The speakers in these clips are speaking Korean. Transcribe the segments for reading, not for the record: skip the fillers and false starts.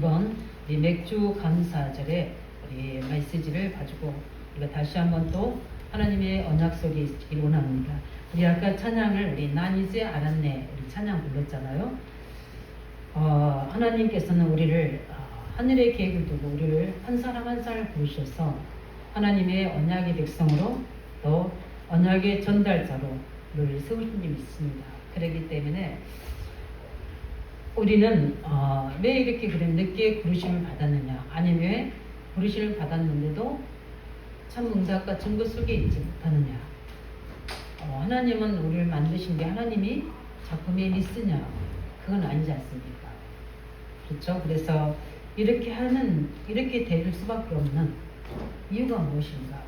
이번 우리 맥주 감사절에 우리 메시지를 가지고 우리가 다시 한번 또 하나님의 언약 속에 있기를 원합니다. 우리 아까 찬양을 우리 난 이제 알았네 우리 찬양 불렀잖아요. 하나님께서는 우리를 하늘의 계획을 두고 우리를 한 사람 한 사람을 부르셔서 하나님의 언약의 백성으로 또 언약의 전달자로 우리를 세우신 분이 있습니다. 그렇기 때문에 우리는 왜 이렇게 늦게 부르심을 받았느냐, 아니면 왜 부르심을 받았는데도 참 응답과 증거 속에 있지 못하느냐. 하나님은 우리를 만드신 게 하나님이 작품에 있으냐, 그건 아니지 않습니까? 그렇죠? 그래서 이렇게 될 수밖에 없는 이유가 무엇인가?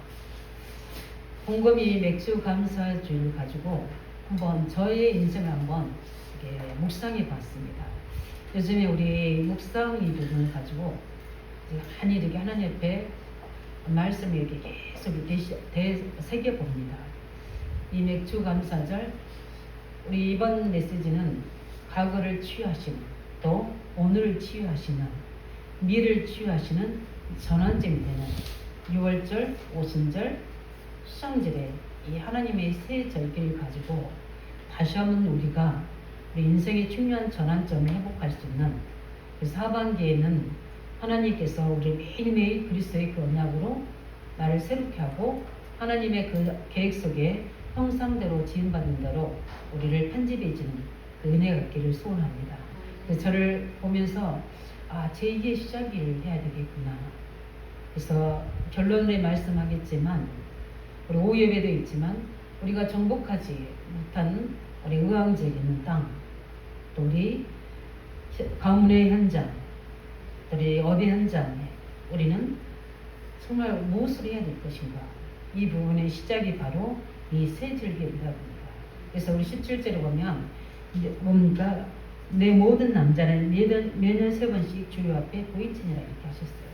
곰곰이 맥주 감사주를 가지고 한번 저의 인생을 한번 묵상해 봤습니다. 요즘에 우리 묵상 이 부분을 가지고 많이 이렇게 하나님 옆에 말씀을 이렇게 계속 새겨 봅니다. 이 맥주 감사절, 우리 이번 메시지는 과거를 치유하시는, 또 오늘을 치유하시는, 미래를 치유하시는 전환점이 되는 6월절, 오순절, 수성절에 이 하나님의 새 절기를 가지고 다시 한번 우리가 우리 인생의 중요한 전환점을 회복할 수 있는, 그래서 하반기에는 하나님께서 우리 매일매일 그리스도의 그 언약으로 나를 새롭게 하고 하나님의 그 계획 속에 형상대로 지음받은 대로 우리를 편집해지는 그 은혜가 있기를 소원합니다. 그래서 저를 보면서 제2의 시작을 해야 되겠구나. 그래서 결론을 말씀하겠지만 우리 오예배도 있지만 우리가 정복하지 못한 우리 의왕지에 있는 땅, 또 우리 가문의 현장, 우리 업의 현장에 우리는 정말 무엇을 해야 될 것인가? 이 부분의 시작이 바로 이 새 절기이다 봅니다. 그래서 우리 17절에 보면 뭡니까? 내 모든 남자는 매년 3번씩 주여 앞에 보이치니라 이렇게 하셨어요.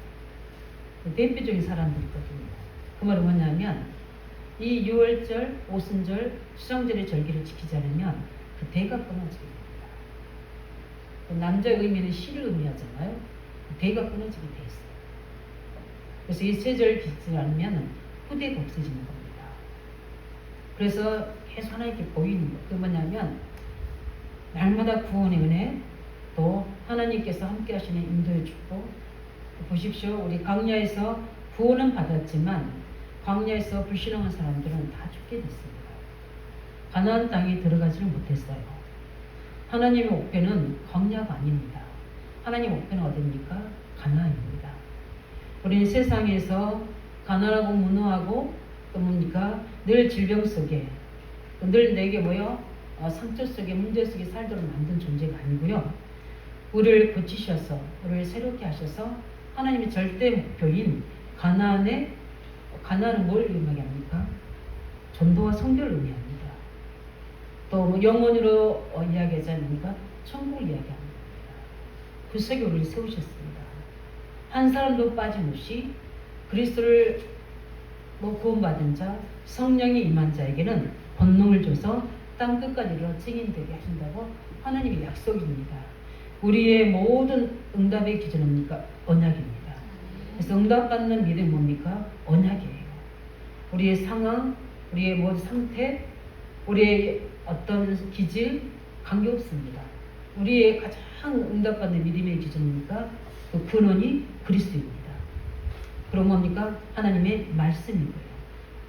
대표적인 사람들이 있거든요. 그 말은 뭐냐면 이 6월절, 오순절, 수성절의 절기를 지키지 않으면 그 대가 끊어지게 됩니다. 남자의 의미는 시를 의미하잖아요. 대가 끊어지게 돼 있어요. 그래서 이 세절을 지키지 않으면 후대가 없어지는 겁니다. 그래서 계속 하나님께 보이는 것. 그 뭐냐면 날마다 구원의 은혜, 또 하나님께서 함께 하시는 인도의 축복. 보십시오. 우리 광야에서 구원은 받았지만 광야에서 불신앙한 사람들은 다 죽게 됐습니다. 가나안 땅에 들어가지는 못했어요. 하나님의 목표는 광야가 아닙니다. 하나님의 목표는 어디입니까? 가나안입니다. 우리는 세상에서 가난하고 무능하고 또 뭡니까? 늘 질병 속에, 늘 내게 상처 속에, 문제 속에 살도록 만든 존재가 아니고요. 우리를 고치셔서 우리를 새롭게 하셔서 하나님의 절대 목표인 가나안은 뭘 의미하게 합니까? 전도와 성교를 의미합니다. 또 영원으로 이야기하지 않습니까? 천국을 이야기합니다. 그 속에 우리를 세우셨습니다. 한 사람도 빠짐없이 그리스도를 구원받은 자, 성령이 임한 자에게는 권능을 줘서 땅 끝까지 이르러 증인되게 하신다고 하나님의 약속입니다. 우리의 모든 응답의 기준은 뭡니까? 언약입니다. 그래서 응답받는 믿음이 뭡니까? 언약이에요. 우리의 상황, 우리의 모든 상태, 우리의 어떤 기질 관계없습니다. 우리의 가장 응답받는 믿음의 기준입니까? 그 근원이 그리스도입니다. 그럼 뭡니까? 하나님의 말씀이고요.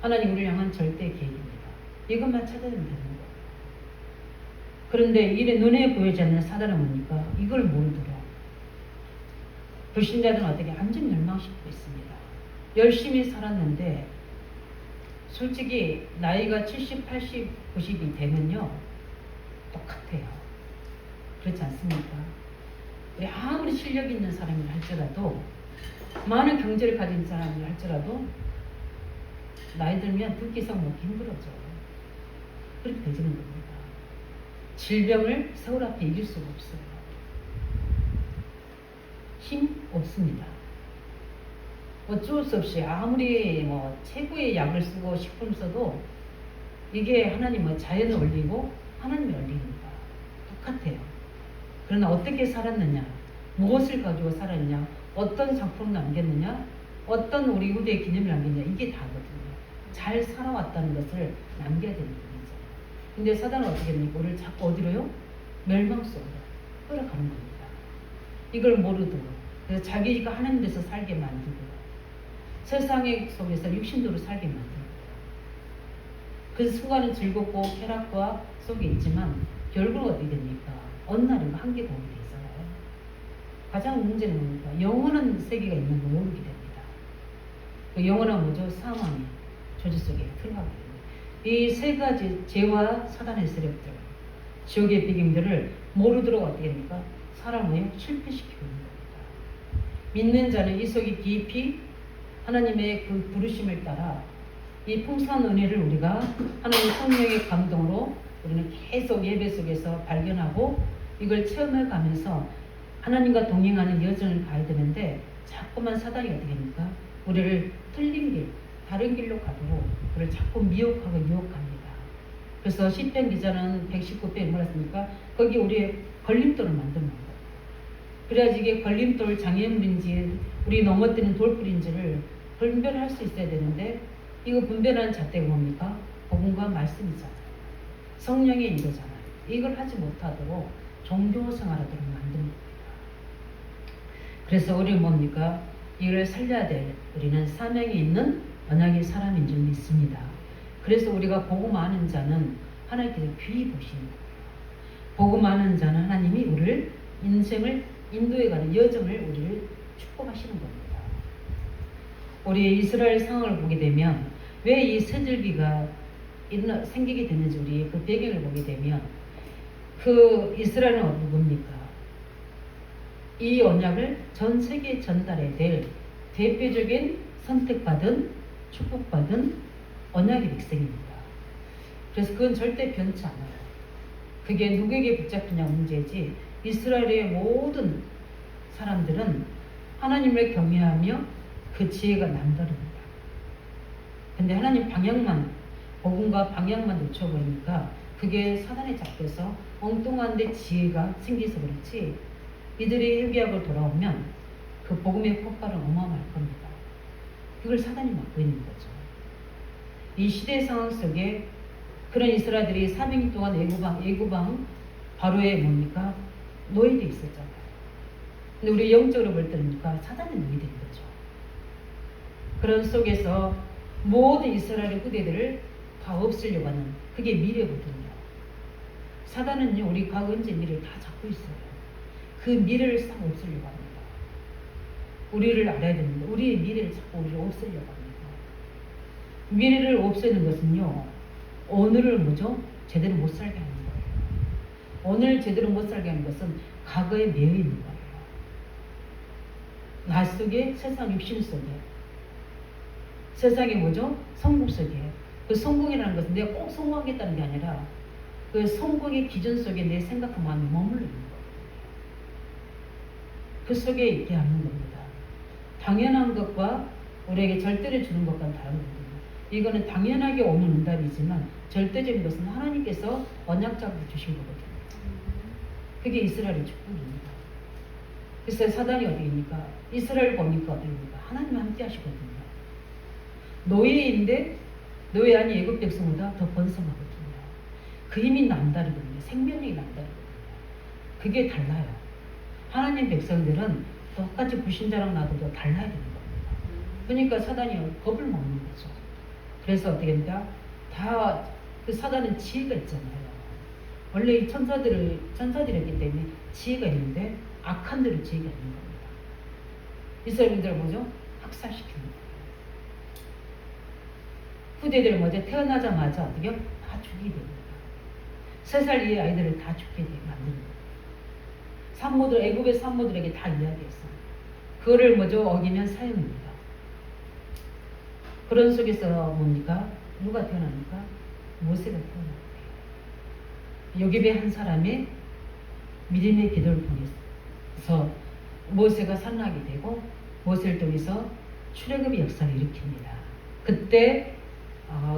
하나님 우리를 향한 절대 계획입니다. 이것만 찾아내면 되는 거예요. 그런데 이래 눈에 보이지 않는 사단은 뭡니까? 이걸 모르도록 불신자들은 어떻게 완전 멸망시키고 있습니다. 열심히 살았는데 솔직히 나이가 70, 80, 90이 되면요 똑같아요. 그렇지 않습니까? 우리 아무리 실력 있는 사람이라 할지라도, 많은 경제를 가진 사람이라 할지라도 나이 들면 2끼 이상 먹기 힘들어져. 그렇게 되지는 겁니다. 질병을 세월 앞에 이길 수가 없어요. 힘 없습니다. 어쩔 수 없이 아무리 최고의 약을 쓰고 식품 써도 이게 하나님은 자연의 원리고 하나님의 원리입니다. 똑같아요. 그러나 어떻게 살았느냐? 무엇을 가지고 살았냐, 어떤 작품을 남겼느냐, 어떤 우리 후대의 기념을 남겼냐, 이게 다거든요. 잘 살아왔다는 것을 남겨야 되는 거죠. 근데 사단은 어떻게 됩니까? 우리를 자꾸 어디로요? 멸망 속으로 끌어가는 겁니다. 이걸 모르도록. 그래서 자기가 하나님 데서 살게 만들고 세상의 속에서 육신도로 살게 만들고 그 순간은 즐겁고 쾌락과 속에 있지만 결국은 어떻게 됩니까? 어느 날인가 한계 도움이 되잖아요. 가장 문제는 뭡니까? 영원한 세계가 있는 걸 모르게 됩니다. 그 영원한 뭐죠? 사망의 조지 속에 들어가게 됩니다. 이 세 가지 죄와 사단의 세력들, 지옥의 비경들을 모르도록 어떻게 됩니까? 사람을 실패시키고 있는 겁니다. 믿는 자는 이 속에 깊이 하나님의 그 부르심을 따라 이 풍성한 은혜를 우리가 하나님의 성령의 감동으로 우리는 계속 예배 속에서 발견하고 이걸 체험해 가면서 하나님과 동행하는 여정을 가야 되는데 자꾸만 사단이 어떻게 됩니까? 우리를 틀린 길, 다른 길로 가도록 우리를 자꾸 미혹하고 유혹합니다. 그래서 시편 기자는 119편에 뭐라 했습니까? 거기 우리의 걸림돌을 만드는 거예요. 그래야지 이게 걸림돌 장애물인지 우리 넘어뜨리는 돌불인지를 분별할 수 있어야 되는데 이거 분별하는 잣대가 뭡니까? 복음과 말씀이잖아요. 성령의 인도잖아요. 이걸 하지 못하도록 종교생활하도록 만드는 겁니다. 그래서 우리는 뭡니까? 이걸 살려야 될 우리는 사명이 있는 언약의 사람인 줄 믿습니다. 그래서 우리가 복음 아는 자는 하나님께서 귀히 보시는 거예요. 복음 아는 자는 하나님이 우리를 인생을 인도해가는 여정을 우리를 축복하시는 겁니다. 우리 이스라엘 상황을 보게 되면 왜 이 세절기가 생기게 됐는지 우리 그 배경을 보게 되면 그 이스라엘은 누굽니까? 이 언약을 전 세계에 전달해야 될 대표적인 선택받은 축복받은 언약의 백성입니다. 그래서 그건 절대 변치 않아요. 그게 누구에게 붙잡히냐 문제지 이스라엘의 모든 사람들은 하나님을 경외하며 그 지혜가 남다릅니다. 근데 하나님 방향만 복음과 방향만 놓쳐버리니까 그게 사단에 잡혀서 엉뚱한데 지혜가 생겨서 그렇지 이들이 회개하고 돌아오면 그 복음의 폭발은 어마어마할 겁니다. 그걸 사단이 막고 있는 거죠. 이 시대 상황 속에 그런 이스라엘들이 400년 동안 애구방 바로에 뭡니까? 노예돼 있었잖아요. 근데 우리 영적으로 볼 때는 사단이 노예된 거죠. 그런 속에서 모든 이스라엘의 후대들을 다 없애려고 하는 그게 미래거든요. 사단은요 우리 과거 현재 미래를 다 잡고 있어요. 그 미래를 싹 없애려고 합니다. 우리를 알아야 됩니다. 우리의 미래를 자꾸 우리를 없애려고 합니다. 미래를 없애는 것은요 오늘을 뭐죠? 제대로 못 살게 하는 거예요. 오늘 제대로 못 살게 하는 것은 과거에 매여 있는 거예요. 나 속에 세상 육신 속에 세상에 뭐죠? 성공 속에 그 성공이라는 것은 내가 꼭 성공하겠다는 게 아니라 그 성공의 기준 속에 내 생각과 마음이 머물러 있는 거예요. 그 속에 있게 하는 겁니다. 당연한 것과 우리에게 절대를 주는 것과는 다른 거거든요. 이거는 당연하게 오는 응답이지만 절대적인 것은 하나님께서 언약적으로 주신 거거든요. 그게 이스라엘의 축복입니다. 그래서 사단이 어디입니까? 이스라엘 보니까 어디입니까? 하나님 함께 하시거든요. 노예인데 노예 아닌 애굽 백성보다 더 번성하거든요. 그 힘이 남다르거든요. 생명력이 남다르거든요. 그게 달라요. 하나님 백성들은 똑같이 불신자랑 놔둬도 달라야 되는 겁니다. 그러니까 사단이 겁을 먹는 거죠. 그래서 어떻게 됩니까? 다 그 사단은 지혜가 있잖아요. 원래 이 천사들이었기 때문에 지혜가 있는데 악한 대로 지혜가 있는 겁니다. 이스라엘인들을 뭐죠? 학살시키는 거예요. 후대들을 뭐죠? 태어나자마자 어떻게 다 죽이게 됩니다. 3살 이하의 아이들을 다 죽게 만드는 거예요. 산모들, 애굽의 산모들에게 다 이야기했어요. 그거를 뭐죠? 어기면 사형입니다. 그런 속에서 뭡니까? 누가 태어납니까? 모세가 태어났대요. 요셉의 한 사람의 믿음의 기도를 통해서 모세가 산나게 되고 모세를 통해서 출애굽의 역사를 일으킵니다. 그때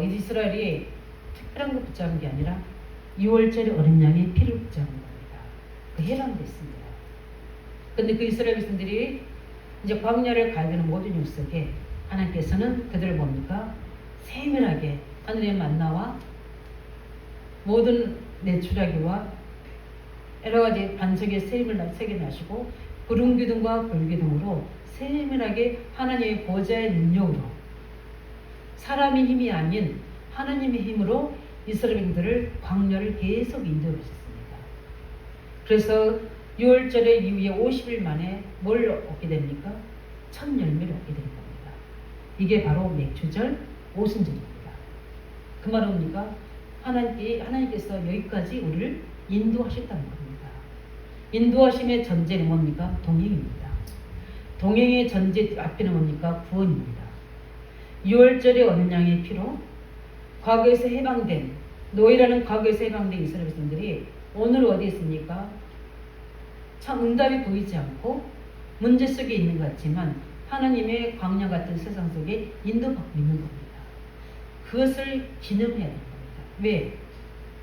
이스라엘이 특별한 거 붙잡은 게 아니라 6월절에 어린 양의 피를 붙잡은 겁니다. 그 해방됐습니다. 근데 그 이스라엘 백성들이 이제 광야를 가야 되는 모든 일 속에 하나님께서는 그들을 뭡니까? 세밀하게 하늘의 만나와 모든 내추라기와 여러 가지 반석의 세임을 새겨나시고 구름 기둥과 불 기둥으로 세밀하게 하나님의 보좌의 능력으로 사람의 힘이 아닌 하나님의 힘으로 이스라엘인들을 광야를 계속 인도하셨습니다. 그래서 6월절의 이후에 50일 만에 뭘 얻게 됩니까? 첫 열매를 얻게 되는 겁니다. 이게 바로 맥주절 오순절입니다. 그 말은 뭡니까? 하나님께서 여기까지 우리를 인도하셨다는 겁니다. 인도하심의 전제는 뭡니까? 동행입니다. 동행의 전제 앞에는 뭡니까? 구원입니다. 6월절의 어린 양의 피로 과거에서 해방된 노예라는 과거에서 해방된 이스라엘 백성들이 오늘 어디 있습니까? 참 응답이 보이지 않고 문제 속에 있는 것 같지만 하나님의 광야 같은 세상 속에 인도받고 있는 겁니다. 그것을 기념해야 됩니다. 왜?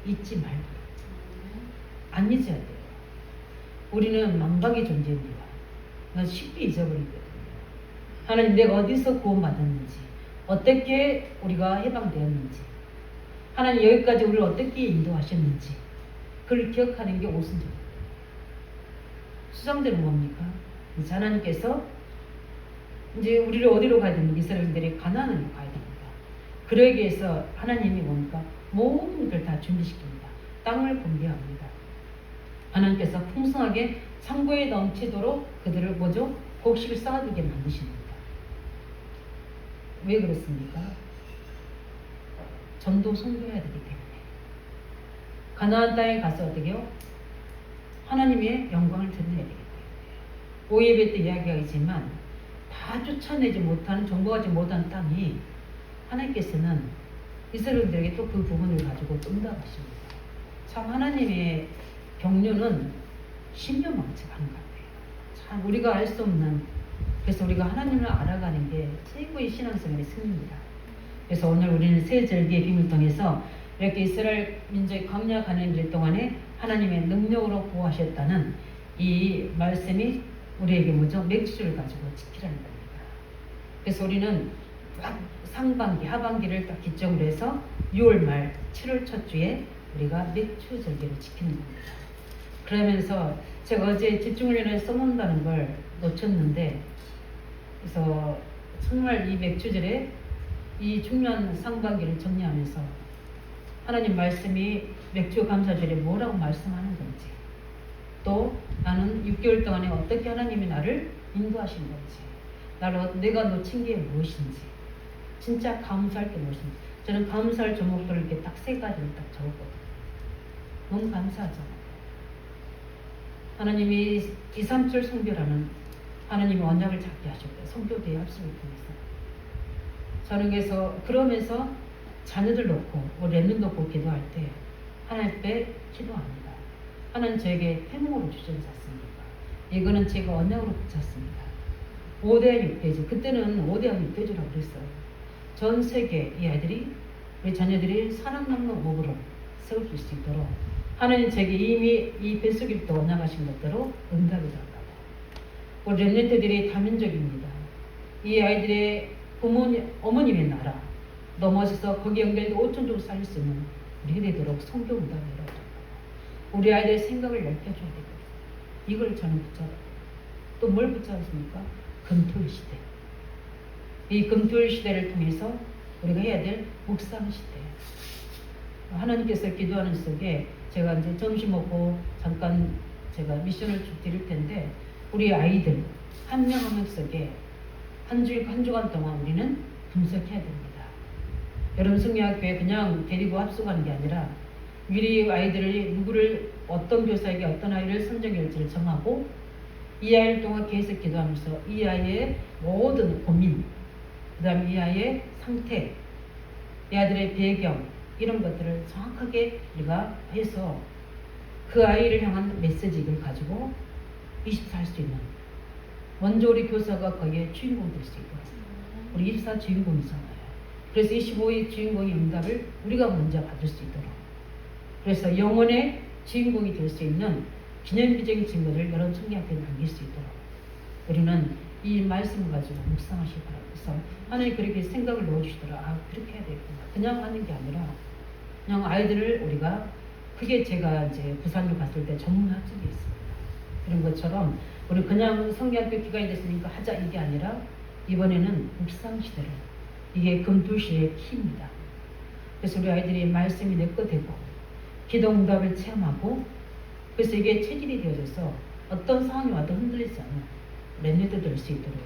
잊지 말고 안 잊어야 돼요. 우리는 망각의 존재입니다. 쉽게 잊어버리거든요. 하나님 내가 어디서 구원받았는지 어떻게 우리가 해방되었는지 하나님 여기까지 우리를 어떻게 인도하셨는지 그걸 기억하는 게 오순절입니다. 수장절은 뭡니까? 이제 하나님께서 이제 우리를 어디로 가야 됩니까? 이스라엘들이 가나안으로 가야 됩니다. 그러기 위해서 하나님이 뭡니까? 모든 것을 다 준비시킵니다. 땅을 분배합니다. 하나님께서 풍성하게 창고에 넘치도록 그들을 뭐죠? 곡식을 쌓아두게 만드십니다. 왜 그렇습니까? 전도 선교해야 되기 때문에. 가나안 땅에 가서 어떻게요? 하나님의 영광을 드러내야 되기 때문에. 오예배 때 이야기가 있지만 다 쫓아내지 못하는 정복하지 못한 땅이 하나님께서는 이스라엘들에게 또 그 부분을 가지고 응답하십니다. 참 하나님의 경륜은 신묘망측한 것 같아요. 참 우리가 알 수 없는 그래서 우리가 하나님을 알아가는 게 최고의 신앙생활의 승리입니다. 그래서 오늘 우리는 새 절기의 비밀을 통해서 이렇게 이스라엘 민족이 광야 가는 길 동안에 하나님의 능력으로 보호하셨다는 이 말씀이 우리에게 뭐죠? 맥주를 가지고 지키라는 겁니다. 그래서 우리는 상반기, 하반기를 딱 기점으로 해서 6월 말, 7월 첫 주에 우리가 맥주 절기를 지키는 겁니다. 그러면서 제가 어제 집중훈련을 써놓는다는 걸 놓쳤는데 그래서 정말 이 맥주절에 이 중요한 상반기를 정리하면서 하나님 말씀이 맥주 감사절에 뭐라고 말씀하는 건지 또 나는 6개월 동안에 어떻게 하나님이 나를 인도하신 건지 내가 놓친 게 무엇인지 진짜 감사할 게 무엇인지 저는 감사할 종목들을 이렇게 딱 3가지를 딱 적었거든요. 너무 감사하죠. 하나님이 2, 3절 성교라는 하나님의 언약을 잡게 하셨고요. 성교대회 합숙을 통해서. 저는 그러면서 자녀들 놓고 랩는 놓고 기도할 때 하나님 앞에 기도합니다. 하나님 저에게 태몽으로 주시지 않습니까? 이거는 제가 언약으로 붙였습니다. 5대학 6대지 그때는 5대학 6대주라고 그랬어요. 전 세계 이 아이들이 우리 자녀들이 사랑남는 목으로 세울 수 있도록 하나님 제게 이미 이 뱃속일도 언약하신 것대로 응답이 달라고. 우리 랩런트들이 다민족입니다. 이 아이들의 어머님의 나라 넘어져서 거기 연결돼 5천족을 살릴 수 있는 우리 되도록 성교 응답을 열어달라고. 우리 아이들의 생각을 넓혀줘야 되거든요. 이걸 저는 붙잡아요. 또 뭘 붙잡았습니까? 금토일 시대. 이 금토일 시대를 통해서 우리가 해야 될 묵상 시대. 하나님께서 기도하는 속에 제가 이제 점심 먹고 잠깐 제가 미션을 쭉 드릴 텐데 우리 아이들 한 명 한 명 속에 한 주간 동안 우리는 분석해야 됩니다. 여러분 성리학교에 그냥 데리고 합숙하는 게 아니라 미리 아이들이 누구를 어떤 교사에게 어떤 아이를 선정할지를 정하고 이 아이를 동안 계속 기도하면서 이 아이의 모든 고민 그 다음에 이 아이의 상태 이 아이들의 배경 이런 것들을 정확하게 우리가 해서 그 아이를 향한 메시지를 가지고 24할 수 있는 먼저 우리 교사가 거기에 주인공 될 수 있도록 우리 24 주인공이잖아요. 그래서 25의 주인공의 응답을 우리가 먼저 받을 수 있도록 그래서 영혼의 주인공이 될 수 있는 기념비적인 증거를 여러분 청계 앞에 남길 수 있도록 우리는 이 말씀을 가지고 묵상하시기 바랍니다. 하나님 그렇게 생각을 넣어주시더라. 아, 그렇게 해야 되겠구나. 그냥 하는 게 아니라 그냥 아이들을 우리가 그게 제가 이제 부산을 갔을 때 전문 학습이 있습니다. 그런 것처럼 우리 그냥 성경학교 기간이 됐으니까 하자 이게 아니라 이번에는 묵상 시대를 이게 금투시의 키입니다. 그래서 우리 아이들이 말씀이 내거 되고 기도 응답을 체험하고 그래서 이게 체질이 되어져서 어떤 상황이 와도 흔들리지 않는 랩리드 될 수 있도록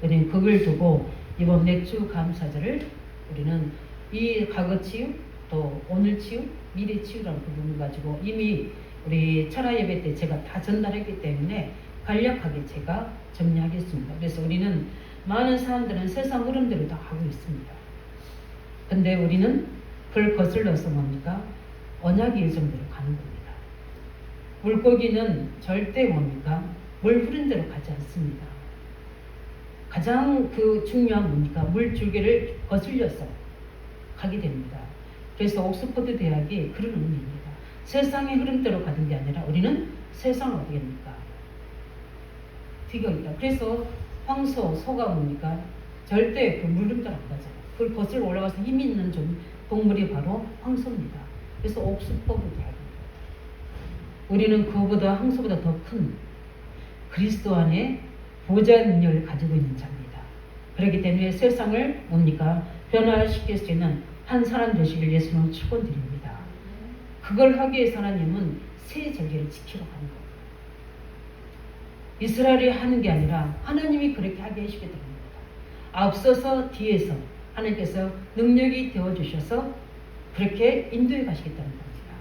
우리는 그걸 두고 이번 맥주 감사절을 우리는 이 과거 치유 또 오늘 치유 미래 치유라는 부분을 가지고 이미 우리 철야 예배 때 제가 다 전달했기 때문에 간략하게 제가 정리하겠습니다. 그래서 우리는 많은 사람들은 세상 흐름대로 다 하고 있습니다. 근데 우리는 그걸 거슬러서 뭡니까? 언약의 예정대로 가는 겁니다. 물고기는 절대 뭡니까? 물 흐른 대로 가지 않습니다. 가장 그 중요한 뭡니까? 물줄기를 거슬려서 가게 됩니다. 그래서 옥스퍼드 대학이 그런 의미입니다. 세상의 흐름대로 가는 게 아니라 우리는 세상을 어떻게 합니까? 튀겨있다. 그래서 황소, 소가 뭡니까? 절대 그 물 흐름대로 안 가죠. 그걸 거슬러 올라가서 힘 있는 좀 동물이 바로 황소입니다. 그래서 옥스퍼드 대학입니다. 우리는 그보다 황소보다 더 큰 그리스도 안에 보좌 능력을 가지고 있는 자입니다. 그렇기 때문에 세상을 뭡니까? 변화시킬 수 있는 한 사람 되시길 예수님은 축원드립니다. 그걸 하기 위해서 하나님은 새 절개를 지키러 가는 겁니다. 이스라엘이 하는 게 아니라 하나님이 그렇게 하게 하시게 됩니다. 앞서서 뒤에서 하나님께서 능력이 되어주셔서 그렇게 인도해 가시겠다는 겁니다.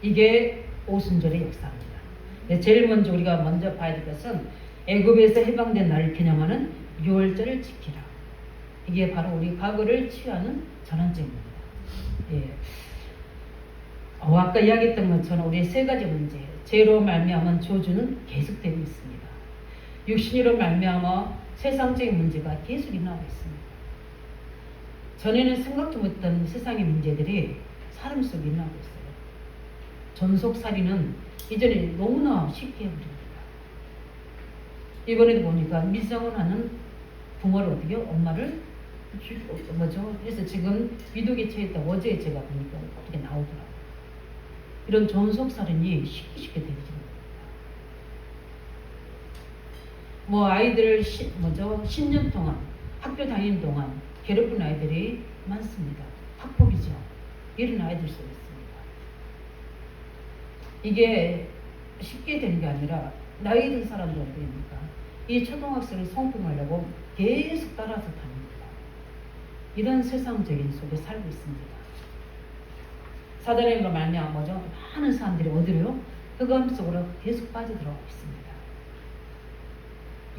이게 오순절의 역사입니다. 제일 먼저 우리가 먼저 봐야 될 것은 애굽에서 해방된 날을 기념하는 유월절을 지키라. 이게 바로 우리 과거를 치유하는 전환점입니다. 예. 아까 이야기했던 것처럼 우리 세 가지 문제, 죄로 말미암은 저주는 계속되고 있습니다. 육신으로 말미암아 세상적인 문제가 계속 일어나고 있습니다. 전에는 생각도 못했던 세상의 문제들이 사람 속에 일어나고 있어요. 전속살인은 이전에 너무나 쉽게 해버립니다. 이번에도 보니까 밀성을 하는 부모를 어떻게 엄마를 뭐죠? 그래서 지금 위독에 처했다. 어제 제가 보니까 어떻게 나오더라고요. 이런 전속살인이 쉽게 되지 못합니다. 뭐 아이들 10년 동안 학교 다니는 동안 괴롭힌 아이들이 많습니다. 학폭이죠. 이런 아이들 속에 있습니다. 이게 쉽게 되는 게 아니라 나이 든 사람들 어떻습니까? 이 초등학생을 성폭하려고 계속 따라서 다닙니다. 이런 세상적인 속에 살고 있습니다. 사단의 말미암아 뭐죠? 많은 사람들이 어디로요? 흑암 속으로 계속 빠져들어가고 있습니다.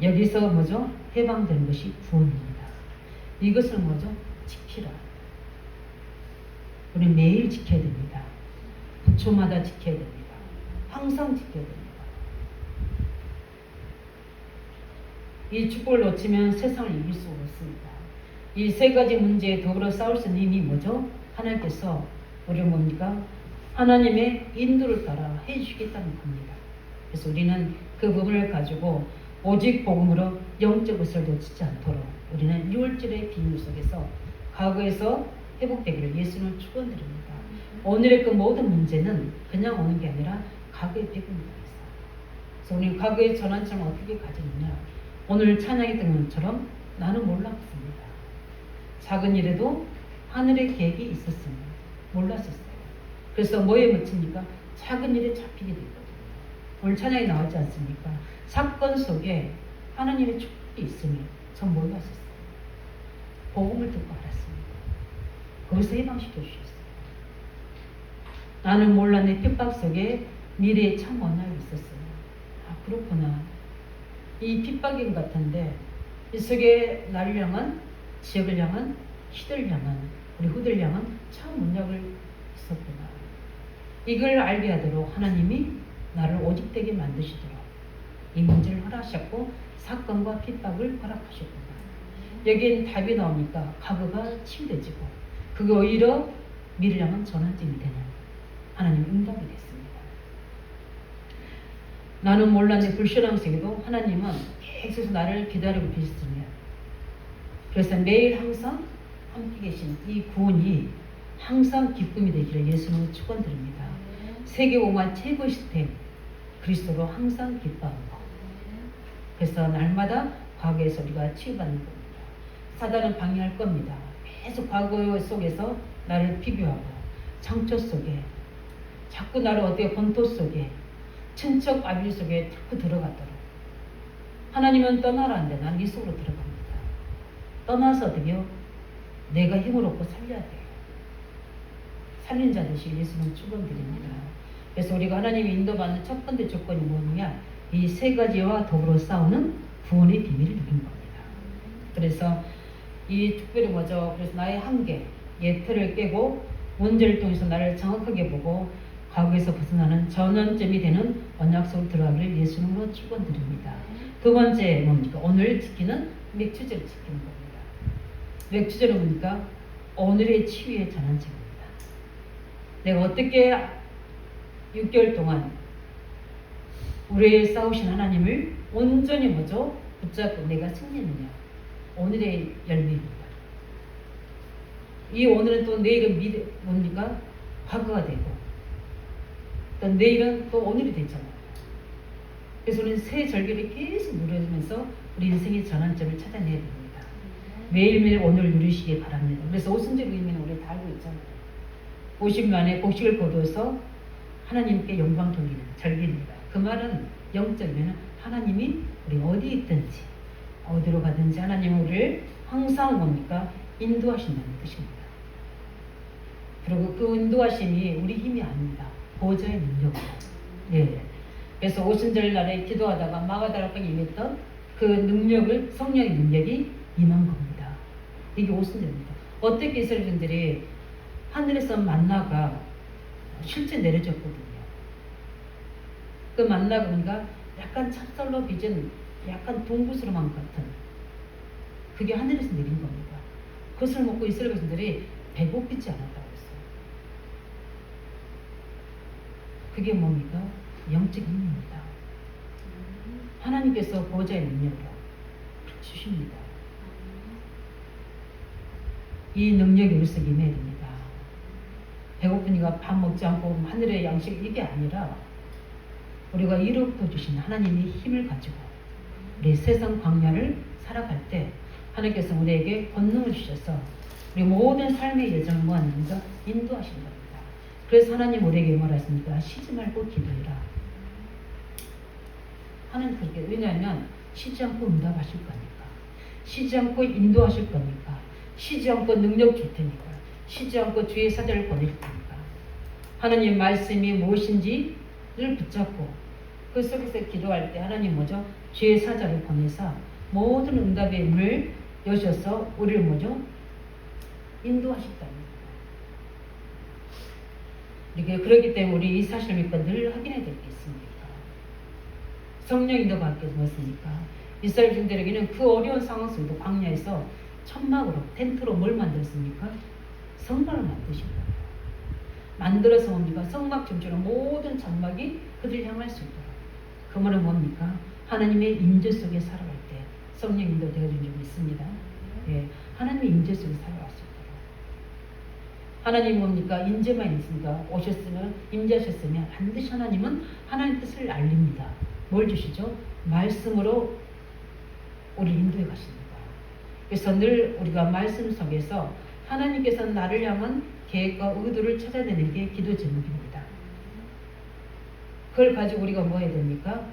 여기서 뭐죠? 해방되는 것이 구원입니다. 이것을 뭐죠? 지키라. 우리 매일 지켜야 됩니다. 부초마다 지켜야 됩니다. 항상 지켜야 됩니다. 이 축복을 놓치면 세상을 이길 수가 없습니다. 이 세 가지 문제에 더불어 싸울 수 있는 힘이 뭐죠? 하나님께서 우리를 뭡니까? 하나님의 인도를 따라 해주시겠다는 겁니다. 그래서 우리는 그 부분을 가지고 오직 복음으로 영적 것을 놓치지 않도록 우리는 6월절의 비밀 속에서 과거에서 회복되기를 예수님을 축원드립니다. 오늘의 그 모든 문제는 그냥 오는 게 아니라 과거의 배경입니다. 그래서 우리 과거의 전환점을 어떻게 가지느냐? 오늘 찬양했던 것처럼 나는 몰랐습니다. 작은 일에도 하늘의 계획이 있었습니다. 몰랐었어요. 그래서 뭐에 묻힙니까? 작은 일에 잡히게 됐거든요. 오늘 찬양이 나오지 않습니까? 사건 속에 하나님의 축복이 있음을 전 몰랐었어요. 복음을 듣고 알았습니다. 거기서 해방시켜 주셨어요. 나는 몰랐네. 핍박 속에 미래의 참 언약이 있었어요. 아, 그렇구나. 이 핍박인 같은데 이 속에 나를 향한, 지역을 향한, 시대를 향한, 우리 후대를 향한 참 언약을 있었구나. 이걸 알게 하도록 하나님이 나를 오직되게 만드시도록 이 문제를 허락하셨고 사건과 핍박을 허락하셨구나. 여기엔 답이 나오니까 과거가 치유되지고 그게 오히려 미래를 향한 전환점이 되는 하나님의 응답이 됐습니다. 나는 몰랐는데 불신앙생에도 하나님은 계속 나를 기다리고 계시더냐. 그래서 매일 항상 함께 계신 이 구원이 항상 기쁨이 되기를 예수님을 축원드립니다. 세계 오만 최고 시스템 그리스도로 항상 기뻐하는 것. 그래서 날마다 과거의 소리가 치유받는 겁니다. 사단은 방해할 겁니다. 계속 과거 속에서 나를 비교하고 상처 속에 자꾸 나를 어떻게 본토 속에 친척 아비 속에 자꾸 들어가도록. 하나님은 떠나라는데 나는 이 속으로 들어갑니다. 떠나서 어떻게요? 내가 힘을 얻고 살려야 돼요. 살린 자 되시길 예수님 축원드립니다. 그래서 우리가 하나님이 인도받는 첫 번째 조건이 뭐냐? 이 세 가지와 더불어 싸우는 구원의 비밀을 누린 겁니다. 그래서 이 특별히 뭐죠? 그래서 나의 한계, 예틀을 깨고 문제를 통해서 나를 정확하게 보고 과거에서 벗어나는 전환점이 되는 언약 속으로 들어가기를 예수님으로 축원드립니다. 두 번째 뭡니까? 오늘 지키는 맥주제를 지키는 겁니다. 맥주제는 뭡니까? 오늘의 치유의 전환점입니다. 내가 어떻게 6개월 동안 우리의 싸우신 하나님을 온전히 뭐죠? 붙잡고 내가 승리했느냐. 오늘의 열매입니다. 이 오늘은 또 내일은 뭡니까? 과거가 되고 또 내일은 또 오늘이 되잖아요. 그래서 우리는 새 절기를 계속 누려주면서 우리 인생의 전환점을 찾아내야 됩니다. 매일매일 오늘 누리시기 바랍니다. 그래서 오순절 의미는 우리 다 알고 있잖아요. 50만에 곡식을 거두어서 하나님께 영광 돌리는 절기입니다. 그 말은 영적이면 하나님이 우리 어디 있든지 어디로 가든지 하나님은 우리를 항상 뭡니까? 인도하신다는 뜻입니다. 그리고 그 인도하심이 우리 힘이 아닙니다. 보좌의 능력으로. 네. 그래서 오순절 날에 기도하다가 마가다락방에 임했던 그 능력을 성령의 능력이 임한 겁니다. 이게 오순절입니다. 어떻게 이스라엘인들이 하늘에서 만나가 실제 내려졌거든요. 그 만나가 그러니까 약간 찹쌀로 빚은 약간 동부스름한 것 같은 그게 하늘에서 내린 겁니다. 그것을 먹고 이스라엘 백성들이 배고프지 않았다고 했어요. 그게 뭡니까? 영적 힘입니다. 하나님께서 보좌의 능력으로 주십니다. 이 능력이 우리 속에 임해야 됩니다. 배고프니까 밥 먹지 않고 하늘의 양식 이게 아니라 우리가 이로부터 주신 하나님의 힘을 가지고 우리 세상 광야를 살아갈 때 하나님께서 우리에게 권능을 주셔서 우리 모든 삶의 예정을 뭐하는가 인도하신 겁니다. 그래서 하나님 우리에게 뭐라 했습니까? 쉬지 말고 기도해라. 하나님 그렇게 왜냐하면 쉬지 않고 응답하실 거니까 쉬지 않고 인도하실 거니까 쉬지 않고 능력 줄 테니까 쉬지 않고 주의 사자를 보낼 테니까 하나님 말씀이 무엇인지를 붙잡고 그 속에서 기도할 때 하나님 뭐죠? 주의 사자를 보내서 모든 응답의 문을 여셔서 우리를 뭐죠? 인도하셨다는 거예요. 그렇기 때문에 우리 이 사실을 믿고 늘 확인해야 될 게 있습니다. 성령 인도가 아껴서 무엇입니까? 이스라엘 중들에게는 그 어려운 상황 속에도 광야에서 천막으로 텐트로 뭘 만들었습니까? 성막을 만드신 거예요. 만들어서 뭡니까? 성막 중처럼 모든 장막이 그들을 향할 수 있도록. 그 말은 뭡니까? 하나님의 임재 속에 살아갈 때 성령 인도 되어진 적이 있습니다. 예, 하나님의 임재 속에 살아갈 수 있도록. 하나님 뭡니까? 임재만 있습니까? 오셨으면 임재하셨으면 반드시 하나님은 하나님 뜻을 알립니다. 뭘 주시죠? 말씀으로 우리 인도해 가십니다. 그래서 늘 우리가 말씀 속에서 하나님께서 나를 향한 계획과 의도를 찾아내는 게 기도 제목입니다. 그걸 가지고 우리가 뭐 해야 됩니까?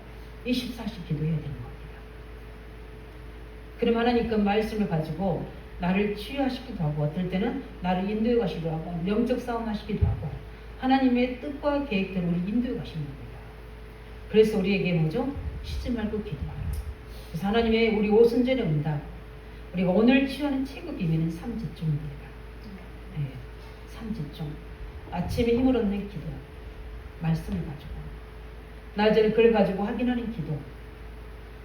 24시 기도해야 되는 겁니다. 그럼 하나님 그 말씀을 가지고 나를 치유하시기도 하고 어떨 때는 나를 인도해 가시기도 하고 영적 싸움 하시기도 하고 하나님의 뜻과 계획대로 우리 인도해 가시는 겁니다. 그래서 우리에게 뭐죠? 쉬지 말고 기도하라. 그래서 하나님의 우리 오순절의 응답 우리가 오늘 치유하는 최고 비밀은 3집중입니다. 네, 3집중. 아침에 힘을 얻는 기도, 말씀을 가지고 낮에는 그걸 가지고 확인하는 기도,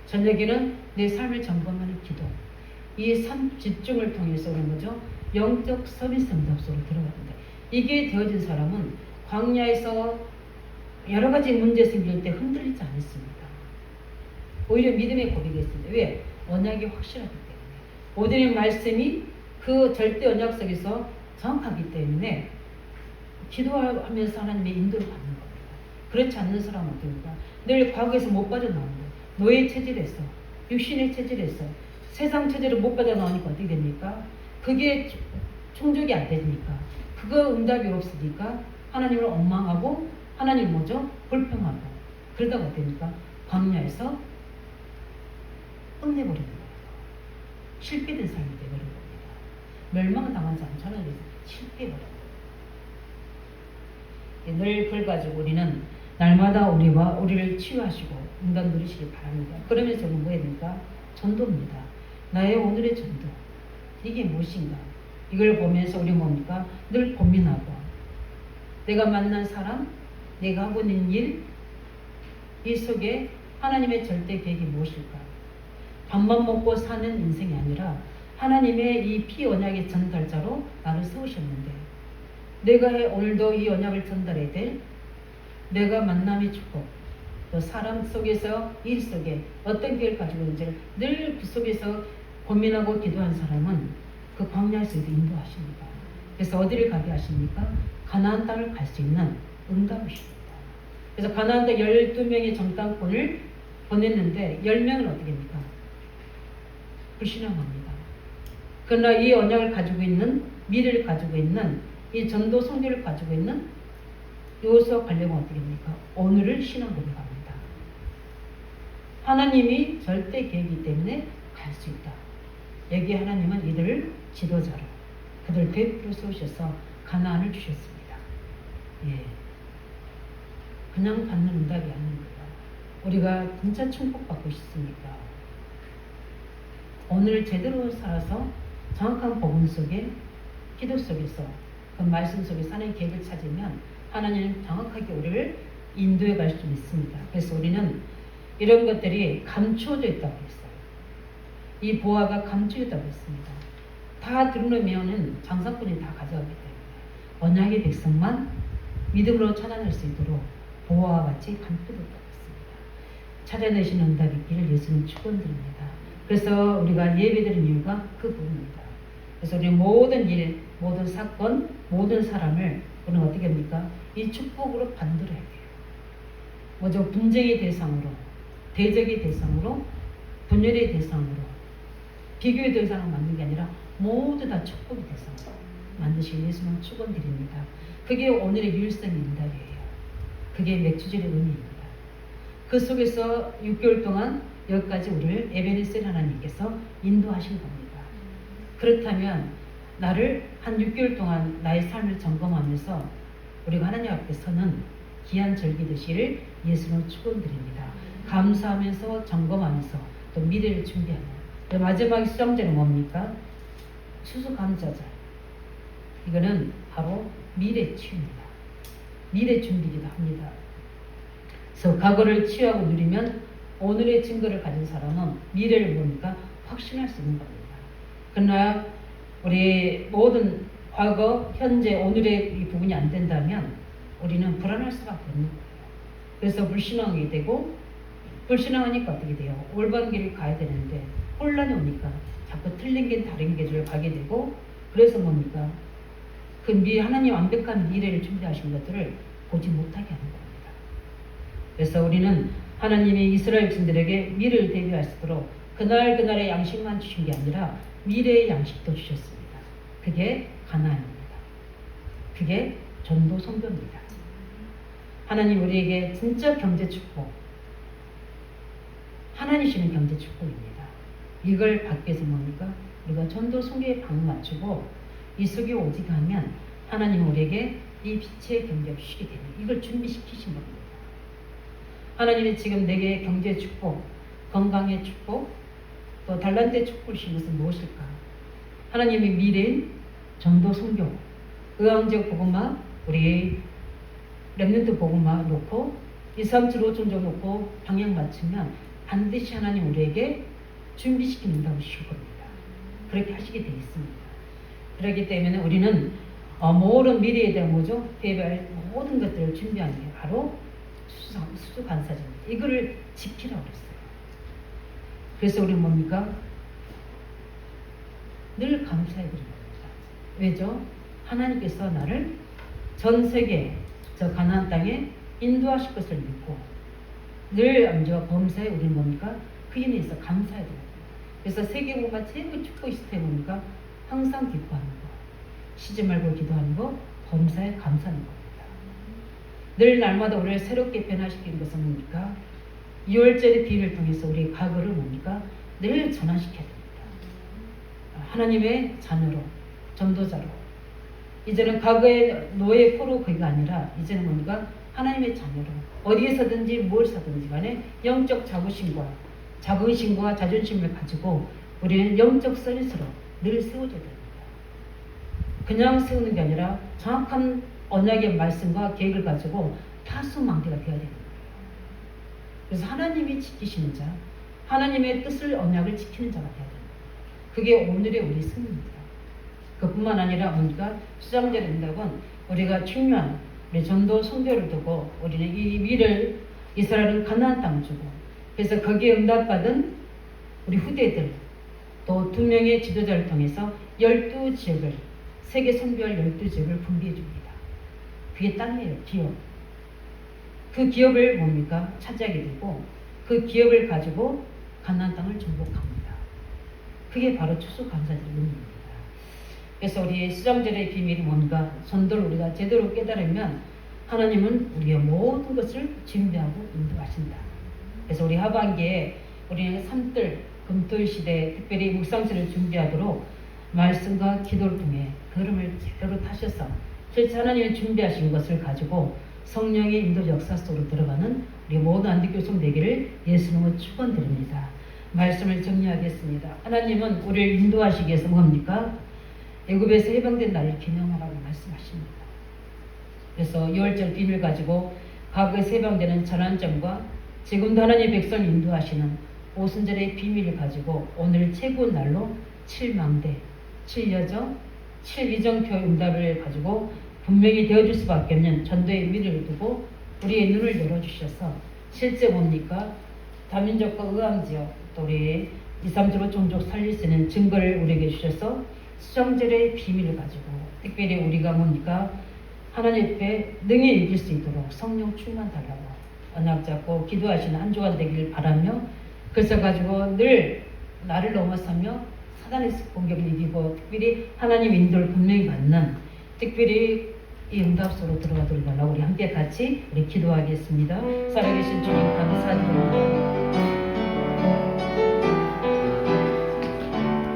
저녁에는 내 삶을 점검하는 기도. 이 3집중을 통해서 우리 뭐죠? 영적 서비스 응답 속으로 들어갑니다. 이게 되어진 사람은 광야에서 여러 가지 문제 생길 때 흔들리지 않습니다. 오히려 믿음의 고백이 있습니다. 왜? 언약이 확실하기 때문에. 모든 말씀이 그 절대 언약 속에서 정확하기 때문에 기도하면서 하나님의 인도를 받는 겁니다. 그렇지 않는 사람은 어떻습니까? 늘 과거에서 못 빠져나오는데 노예 체질에서 육신의 체질에서 세상 체질을 못 빠져나오니까 어떻게 됩니까? 그게 충족이 안 되니까 그거 응답이 없으니까 하나님을 원망하고 하나님 뭐죠? 불평하고 그러다가 어떻게 됩니까? 광야에서 끝내버리는 거예요. 실패된 삶이 되버린 겁니다. 멸망당하지 않잖아요. 그래서 실패해버려요. 늘 그걸 가지고 우리는 날마다 우리를 치유하시고 응답 누리시기 바랍니다. 그러면서 뭐 해야 됩니까? 전도입니다. 나의 오늘의 전도. 이게 무엇인가? 이걸 보면서 우리 뭡니까? 늘 고민하고 내가 만난 사람, 내가 하고 있는 일, 이 속에 하나님의 절대 계획이 무엇일까? 밥만 먹고 사는 인생이 아니라 하나님의 이 피언약의 전달자로 나를 세우셨는데 내가 오늘도 이 언약을 전달해야 될 내가 만남의 축복 또 사람 속에서 일 속에 어떤 계획을 가지고 있는지를 늘 그 속에서 고민하고 기도한 사람은 그 광야에서도 인도하십니다. 그래서 어디를 가게 하십니까? 가나안 땅을 갈 수 있는 응답이십니다. 그래서 가나안 땅 12명의 정탐꾼을 보냈는데 10명은 어떻게 합니까? 불신앙합니다. 그러나 이 언약을 가지고 있는 미래를 가지고 있는 이 전도 성교를 가지고 있는 여호수아 관료가 어떻게 합니까? 오늘을 신앙으로 갑니다. 하나님이 절대 계획이기 때문에 갈 수 있다. 여기 하나님은 이들을 지도자로 그들 대표로 세우셔서 가나안을 주셨습니다. 예. 그냥 받는 응답이 아닙니다. 우리가 진짜 축복받고 싶습니까? 오늘 제대로 살아서 정확한 복음 속에 기도 속에서 그 말씀 속에서 하나님의 계획을 찾으면 하나님은 정확하게 우리를 인도해 갈 수 있습니다. 그래서 우리는 이런 것들이 감추어져 있다고 했어요. 이 보화가 감추어져 있다고 했습니다. 다 드러내면은 장사꾼이 다 가져가기 때문에 언약의 백성만 믿음으로 찾아낼 수 있도록 보화와 같이 감추어졌다고 했습니다. 찾아내시는 응답이 있기를 예수님 축원드립니다. 그래서 우리가 예배드리는 이유가 그 부분입니다. 그래서 우리 모든 일, 모든 사건, 모든 사람을 우리는 어떻게 합니까? 이 축복으로 만들어야 돼요. 먼저 분쟁의 대상으로, 대적의 대상으로, 분열의 대상으로, 비교의 대상으로 만드는 게 아니라 모두 다 축복의 대상으로 만드시길 예수님 축원드립니다. 그게 오늘의 유일성의 응답이에요. 그게 맥주절의 의미입니다. 그 속에서 6개월 동안 여기까지 우리를 에베네셀 하나님께서 인도하신 겁니다. 그렇다면 나를 한 6개월 동안 나의 삶을 점검하면서 우리가 하나님 앞에 서는 귀한 절기 되시기를 예수님 축원드립니다. 감사하면서 점검하면서 또 미래를 준비하는 마지막 수장제는 뭡니까? 수수감사절. 이거는 바로 미래 치유입니다. 미래 준비이기도 합니다. 그래서 과거를 치유하고 누리면 오늘의 증거를 가진 사람은 미래를 보니까 확신할 수 있는 겁니다. 그러나 우리 모든 과거, 현재, 오늘의 이 부분이 안 된다면 우리는 불안할 수밖에 없는 거예요. 그래서 불신앙하게 되고 불신앙하니까 어떻게 돼요? 올바른 길을 가야 되는데 혼란이 오니까 자꾸 틀린 길 다른 길을 가게 되고 그래서 뭡니까? 그 하나님 완벽한 미래를 준비하신 것들을 보지 못하게 하는 겁니다. 그래서 우리는 하나님이 이스라엘 백성들에게 미래를 대비할 수 있도록 그날의 양식만 주신 게 아니라 미래의 양식도 주셨습니다. 그게 가나안입니다. 그게 전도 선교입니다. 하나님 우리에게 진짜 경제 축복, 하나님 주시는 경제 축복입니다. 이걸 받기 위해서 뭡니까? 우리가 전도 선교에 방 맞추고 이 속에 오직 하면 하나님 우리에게 이 빛의 경제를 주시게 됩니다. 이걸 준비시키신 겁니다. 하나님이 지금 내게 경제 축복, 건강의 축복, 또 달란트의 축복을 주신 것은 무엇일까? 하나님의 미래인 전도 선교, 의왕적 복음화, 우리 렘넌트 복음화 놓고 237 5천조 놓고 방향 맞추면 반드시 하나님 우리에게 준비시키는 응답을 주실 겁니다. 그렇게 하시게 되어 있습니다. 그렇기 때문에 우리는 모든 미래에 대한 뭐죠? 대비할 모든 것들을 준비하는 게 바로 수수감사절입니다. 이거를 지키라고 그랬어요. 그래서 우리 뭡니까? 늘 감사해 드립니다. 왜죠? 하나님께서 나를 전 세계 저 가나안 땅에 인도하실 것을 믿고 늘 암주와 범사에 우리 뭡니까? 그 힘에 있어 감사해 드립니다. 그래서 세계보가 최고 축복 시스템 뭡니까? 항상 기뻐하는 거, 쉬지 말고 기도하는 거, 범사에 감사하는 겁니다. 늘 날마다 우리를 새롭게 변화시키는 것은 뭡니까? 6월절의 비밀을 통해서 우리 과거를 뭡니까? 늘 전환시켜야 됩니다. 하나님의 자녀로, 전도자로. 이제는 과거의 노예 포로 그가 아니라 이제는 뭡니까? 하나님의 자녀로 어디에서든지 뭘 사든지 간에 영적 자긍심과 자존심을 가지고 우리는 영적 서밋으로 늘 세워져야 됩니다. 그냥 세우는 게 아니라 정확한 언약의 말씀과 계획을 가지고 파수망대가 되어야 됩니다. 그래서 하나님이 지키시는 자, 하나님의 뜻을 언약을 지키는 자가 되어야 됩니다. 그게 오늘의 우리 승리입니다. 그뿐만 아니라 뭡니까? 수장절 응답은 우리가 중요한 우리 전도 선교를 두고 우리는 이 위를 이스라엘은 가나안 땅 주고 그래서 거기에 응답받은 우리 후대들 또 2명의 지도자를 통해서 12지역을 세계 선교할 12지역을 분배해 줍니다. 그게 땅이에요. 기업. 그 기업을 뭡니까? 차지하게 되고 그 기업을 가지고 가나안 땅을 정복합니다. 그게 바로 추수감사절의 의미입니다. 그래서 우리 수장절의 비밀이 뭔가 전도를 우리가 제대로 깨달으면 하나님은 우리의 모든 것을 준비하고 인도하신다. 그래서 우리 하반기에 우리는 산뜰 금토일 시대에 특별히 묵상실을 준비하도록 말씀과 기도를 통해 걸음을 제대로 타셔서 실제 하나님이 준비하신 것을 가지고 성령의 인도 역사 속으로 들어가는 우리 모든 안디교성 되기를 예수님으로 축원드립니다. 말씀을 정리하겠습니다. 하나님은 우리를 인도하시기 위해서 뭡니까? 애굽에서 해방된 날을 기념하라고 말씀하십니다. 그래서 6월절 비밀 가지고 과거에서 해방되는 전환점과 지금도 하나님의 백성을 인도하시는 오순절의 비밀을 가지고 오늘 최고 날로 7망대, 7여정, 7이정표 응답을 가지고 분명히 되어줄 수밖에 없는 전도의 미래를 두고 우리의 눈을 열어주셔서 실제 뭡니까? 다민족과 의왕지역 또 우리 2, 3주로 종족 살릴 수 있는 증거를 우리에게 주셔서 수정절의 비밀을 가지고 특별히 우리가 뭡니까? 하나님 앞에 능히 이길 수 있도록 성령 충만 달라고 언약 잡고 기도하시는 한 주간 되기를 바라며 그래서 가지고 늘 나를 넘어서며 사단의 공격을 이기고 특별히 하나님 인도를 분명히 받는 특별히 이 응답 속으로 들어가도록 달라고 우리 함께 같이 우리 기도하겠습니다. 살아계신 주님 감사드립니다.